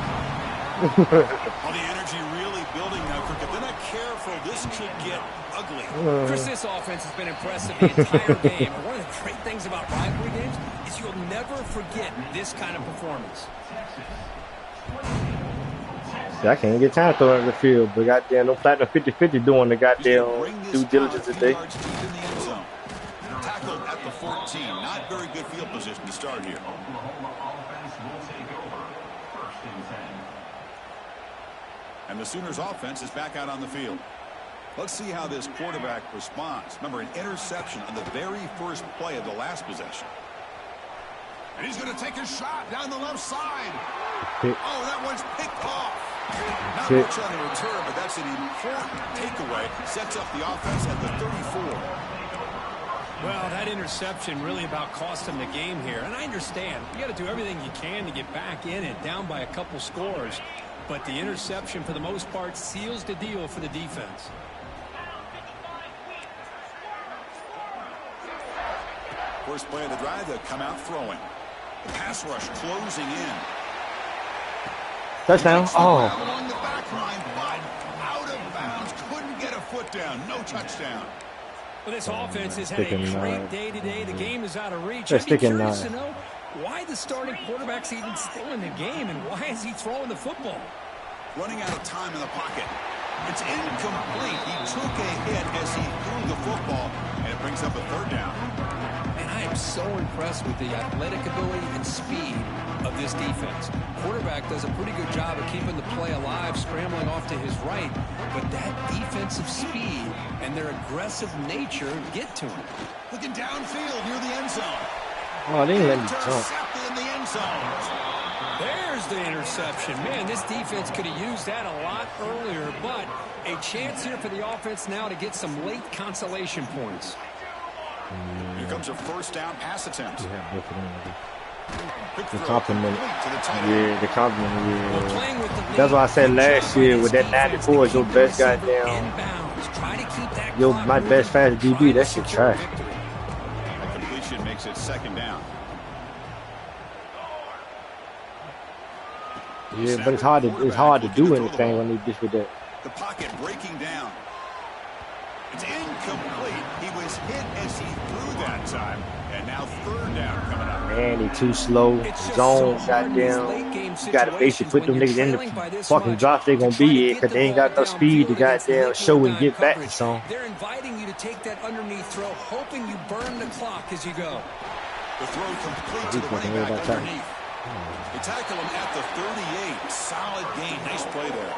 Speaker 2: Well, the energy really building now, Cricket. They're not careful. This could get ugly.
Speaker 3: Chris, this offense has been impressive the entire game. One of the great things about rivalry games is you'll never forget this kind of performance.
Speaker 1: I can't get time throwing in the field, but goddamn, no platinum 50-50 doing the goddamn due diligence today.
Speaker 2: Tackled at the 14. Not very good field position to start here. And the Sooners offense is back out on the field. Let's see how this quarterback responds. Remember, an interception on the very first play of the last possession. And he's going to take a shot down the left side. Oh, that one's picked off. Not much on the return, but that's an important takeaway. Sets up the offense at the 34.
Speaker 3: Well, that interception really about cost him the game here. And I understand. You got to do everything you can to get back in it, down by a couple scores. But the interception, for the most part, seals the deal for the defense.
Speaker 2: First play of the drive, they'll come out throwing. The pass rush closing in.
Speaker 1: Touchdown. Oh.
Speaker 2: Along the back line, but out of bounds. Couldn't get a foot down. No touchdown.
Speaker 3: Well, this offense has had a great day today. The game is out of reach.
Speaker 1: They're
Speaker 3: I'd be
Speaker 1: sticking
Speaker 3: curious to know why the starting quarterback's even still in the game and why is he throwing the football?
Speaker 2: Running out of time in the pocket. It's incomplete. He took a hit as he threw the football, and it brings up a third down.
Speaker 3: And I am so impressed with the athletic ability and speed of this defense. Quarterback does a pretty good job of keeping the play alive, scrambling off to his right, but that defensive speed and their aggressive nature get to him.
Speaker 2: Looking downfield near the end zone.
Speaker 1: Oh, they didn't let me jump.
Speaker 2: Intercepted in the end zone.
Speaker 3: There's the interception. Man, this defense could have used that a lot earlier, but a chance here for the offense now to get some late consolation points.
Speaker 2: Here comes a first down pass attempt.
Speaker 1: The compliment. Yeah, the compliment. Yeah. That's why I said last year with that 94 is your best goddamn. My best fast DB. That shit trash.
Speaker 2: That completion makes it second down.
Speaker 1: Yeah, but it's hard to do anything when they dish with that.
Speaker 2: The pocket breaking down. It's incomplete. He was hit as he threw that time. And now third down coming up.
Speaker 1: Man, they too slow. Zone, goddamn. You gotta basically put them niggas in the fucking drops they gonna be in because they ain't got enough speed to goddamn show and get back to some.
Speaker 3: They're inviting you to take that underneath throw, hoping you burn the clock as you go.
Speaker 2: The throw complete to the running back underneath. They tackle him at the 38. Solid gain. Nice play there.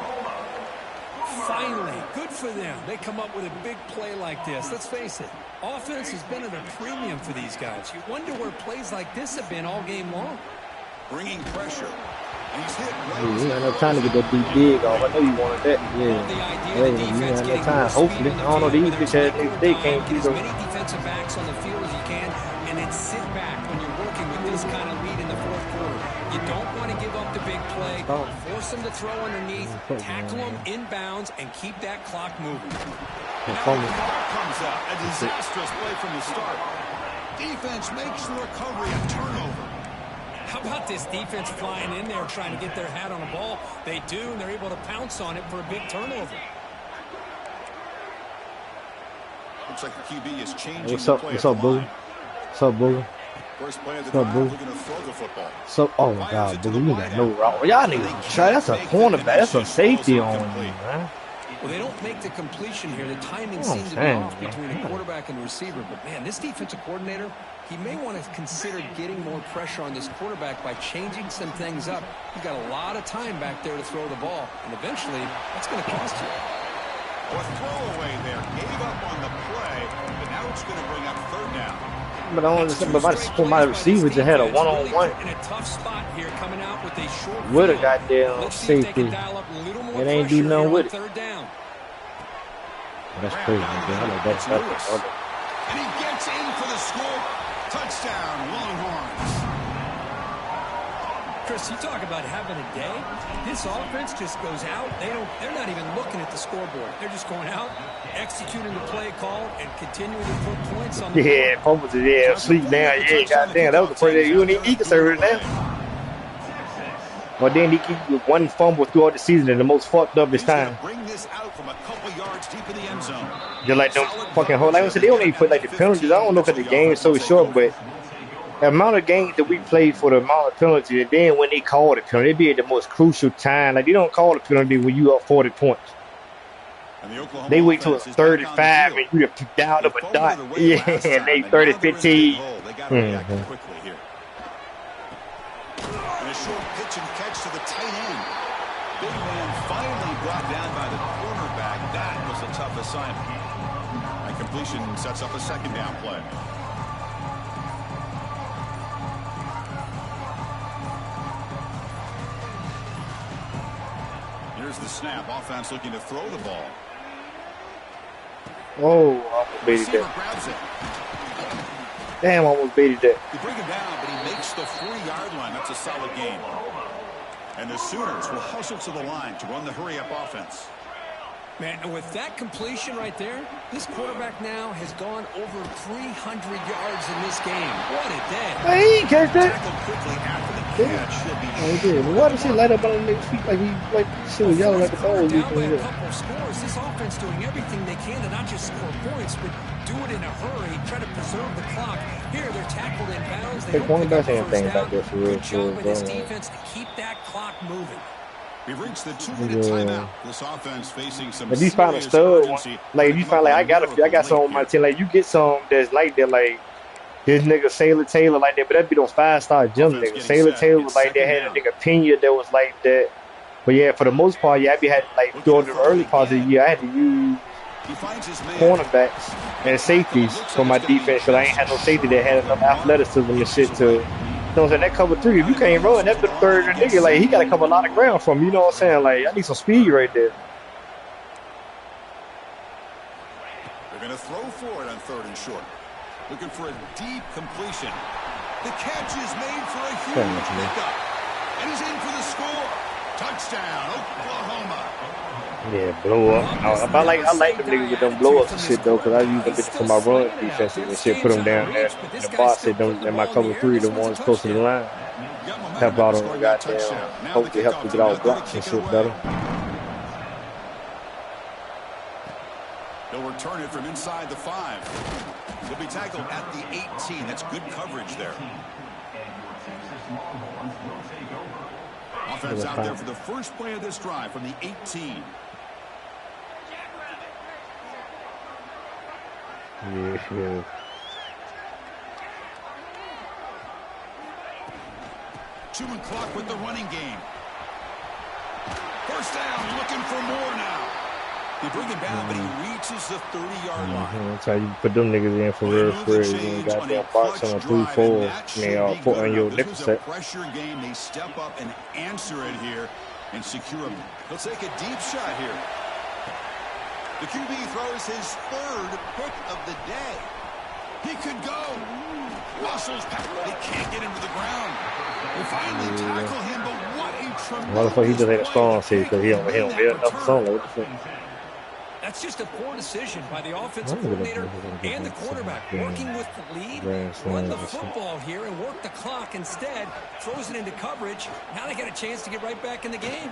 Speaker 3: Finally, good for them. They come up with a big play like this. Let's face it, offense has been at a premium for these guys. You wonder where plays like this have been all game long.
Speaker 2: Bringing pressure. And he's hit right.
Speaker 1: You ain't enough time to get that deep dig off. I know you wanted that. Yeah. Hey, you ain't enough time. Hopefully. I don't know. These bitches, they can't
Speaker 3: get
Speaker 1: keep
Speaker 3: as many defensive backs on the field as you can and then sit back when you're working with this kind of lead in the fourth quarter. You don't want to give up the big play. Force them to throw underneath, tackle them inbounds, and keep that clock moving.
Speaker 2: Now the clock comes up. A disastrous play from the start. Defense makes the recovery a turnover.
Speaker 3: How about this defense flying in there trying to get their hat on the ball? They do, and they're able to pounce on it for a big turnover.
Speaker 2: Looks like the QB is changing
Speaker 1: What's up, Boogie? What's up, Boogie?
Speaker 2: First play of the drive, looking to throw the football.
Speaker 1: So, oh my God, Boogie, you got no route. Y'all niggas try. That's a cornerback. That's a safety on you, man.
Speaker 3: Well, they don't make the completion here. The timing seems to be off between the quarterback and the receiver. But, man, this defensive coordinator he may want to consider getting more pressure on this quarterback by changing some things up. He's got a lot of time back there to throw the ball, and eventually that's going to cost you.
Speaker 2: A throwaway there. Gave up on the play, but now it's going to bring up third down.
Speaker 1: But I don't understand, but my receivers just had a one-on-one with a goddamn safety. It ain't do nothing with it. That's crazy, man. I know that's nothing.
Speaker 2: And he gets in for the score. Touchdown, Longhorns.
Speaker 3: Chris, you talk about having a day. This offense just goes out. They're not even looking at the scoreboard. They're just going out, executing the play call, and continuing to put points on the board.
Speaker 1: Yeah, Pope was sleep now. Yeah, goddamn, that was the first day you didn't even serve it now. Well, then he keep with one fumble throughout the season and the most fucked up his time.
Speaker 2: Bring this out from a couple yards deep in the end zone.
Speaker 1: Just like them fucking whole. Like I said, they don't even put like the penalties. I don't know because the game is so short, but the amount of games that we played for the amount of penalties, and then when they call the penalty, they be at the most crucial time. Like they don't call the penalty when you up 40 points. They wait till 35 and you just down up a dot. Yeah, and they 30-15.
Speaker 2: And a short pitch and catch to the tight end. Big man finally brought down by the cornerback. That was a tough assignment. And completion sets up a second down play. Here's the snap. Offense looking to throw the ball.
Speaker 1: Oh, almost baited that.
Speaker 2: Grabs it.
Speaker 1: Damn, almost baited that.
Speaker 2: You bring him down, but he makes the 3-yard line. That's a solid game. And the Sooners will hustle to the line to run the hurry-up offense.
Speaker 3: Man, and with that completion right there, this quarterback now has gone over 300 yards in this game. What a day.
Speaker 1: Hey, he catch that.
Speaker 2: Quickly after the catch.
Speaker 1: Oh, he did. Why does he light up on his feet like he was yelling at the ball?
Speaker 3: Down by a couple scores. This offense doing everything they can to not just score points, but do it in a hurry, try to preserve the clock. Here, they're tackled in bounds. They don't pick up first down. Good job by this defense to keep that clock moving.
Speaker 2: We've reached the 2-minute timeout. This offense facing some
Speaker 1: if you find a stud one, like if you find like I got some on my team, like you get some that's like that, like this nigga Sailor Taylor like that, but that'd be those 5-star gym niggas. Sailor Taylor was like that, had a nigga Pena that was like that. But yeah, for the most part, yeah, I be had like during the early parts of the year, I had to use cornerbacks and safeties for my defense because I ain't had no safety that had enough athleticism and shit to. You know what I'm saying? That cover 3, if you can't run, that's the third nigga. Like, he got to cover a lot of ground from you. You know what I'm saying? Like, I need some speed right there.
Speaker 2: They're going to throw for it on 3rd and short. Looking for a deep completion. The catch is made for a huge pickup. And he's in for the score. Touchdown, Oklahoma.
Speaker 1: Yeah, blow up. I like them niggas with them blow ups and shit though, because I use them bitches for my run defense and shit. Put them down there in the box. In my cover 3, the ones close to the line. Help out on the goddamn. Hopefully help to get all blocks and shit better.
Speaker 2: They'll return it from inside the 5. They'll be tackled at the 18. That's good coverage there. Offense out there for the first play of this drive from the 18.
Speaker 1: Yeah.
Speaker 2: Chewing clock with the running game. First down, looking for more now. They bring him down, but he reaches the 30-yard line.
Speaker 1: That's how you put them niggas in for real. You got that box on a 3-4. And your nickel set.
Speaker 2: Pressure game, they step up and answer it here and secure him. He'll take a deep shot here. The QB throws his 3rd pick of the day. He could go. Muscles back. They can't get him to the ground. They finally tackle him, but what a tremendous...
Speaker 1: Motherfucker, he just ain't a strong seat because he don't get enough song. What the fuck?
Speaker 3: That's just a poor decision by the offensive coordinator and the quarterback. Working with the lead, run the football here and work the clock instead. Throws it into coverage. Now they got a chance to get right back in the game.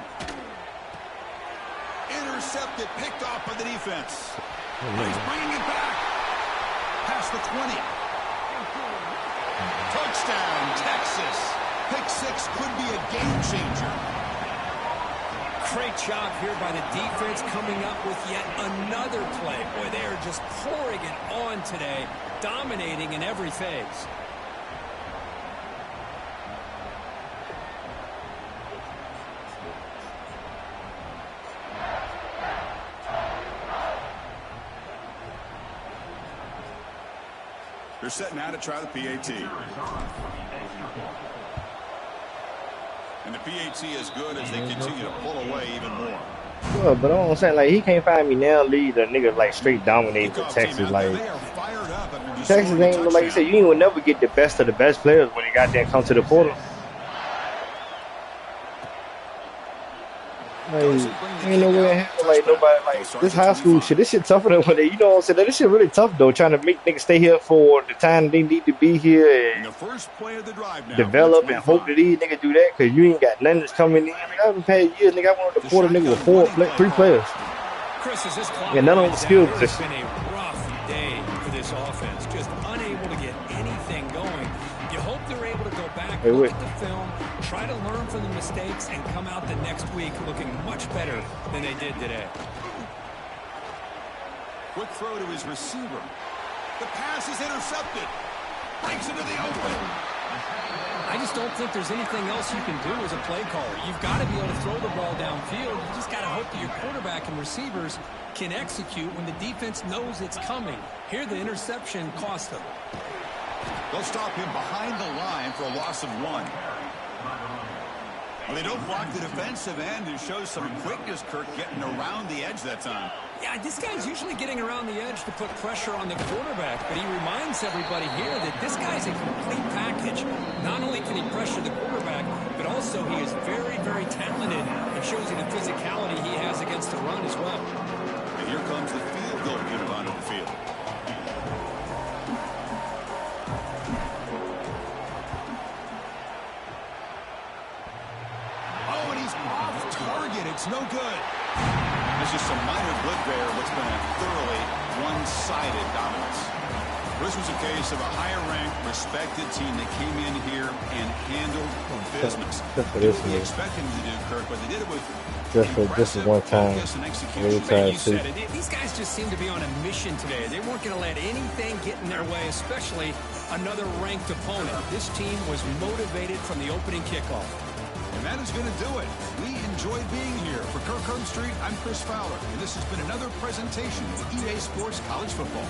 Speaker 2: Intercepted, picked off by the defense. He's bringing it back. Past the 20. Touchdown, Texas. Pick 6 could be a game changer.
Speaker 3: Great job here by the defense coming up with yet another play. Boy, they are just pouring it on today, dominating in every phase.
Speaker 2: They're setting out to try the PAT. And the PAT is good as they continue to pull away even more.
Speaker 1: Well, but I'm saying, like, he can't find me now lead a nigga like straight dominating for Texas. Like, Texas ain't, like you said, you ain't will never get the best of the best players when they got there come to the portal. Like, ain't no way in hell, like, nobody, like, this high school shit, this shit tougher than when they, you know what I'm saying? This shit really tough, though, trying to make niggas stay here for the time they need to be here and
Speaker 2: the first play of the drive now,
Speaker 1: develop and hope that these niggas do that, because you ain't got nothing that's coming in. Like, I haven't paid years, nigga. I went on the portal, nigga, with 3 players.
Speaker 3: Chris, as this
Speaker 1: And none of them were skill position.
Speaker 3: It's been a rough day for this offense, just unable to get anything going. You hope they're able to go back, look at the film, try to learn from the mistakes, and come out the next week looking much better than they did today.
Speaker 2: Quick throw to his receiver. The pass is intercepted. Breaks into the open.
Speaker 3: I just don't think there's anything else you can do as a play caller. You've got to be able to throw the ball downfield. You just got to hope that your quarterback and receivers can execute when the defense knows it's coming. Here, the interception cost them.
Speaker 2: They'll stop him behind the line for a loss of 1. Well, they don't block the defensive end and show some quickness, Kirk, getting around the edge that time.
Speaker 3: Yeah, this guy's usually getting around the edge to put pressure on the quarterback, but he reminds everybody here that this guy's a complete package. Not only can he pressure the quarterback, but also he is very, very talented and shows you the physicality he has against the run as well.
Speaker 2: And here comes the field goal unit onto the field. Oh, and he's off target. It's no good. There's just some minor blip there, what's been a thoroughly one-sided dominance. This was a case of a higher-ranked, respected team that came in here and handled business.
Speaker 1: That's what it is.
Speaker 2: We expected them to do, Kirk, but they did it with
Speaker 1: just one time.
Speaker 3: These guys just seem to be on a mission today. They weren't going to let anything get in their way, especially another ranked opponent. This team was motivated from the opening kickoff.
Speaker 2: And that is going to do it. We enjoyed being here. For Kirk Herbstreit, I'm Chris Fowler, and this has been another presentation of EA Sports College Football.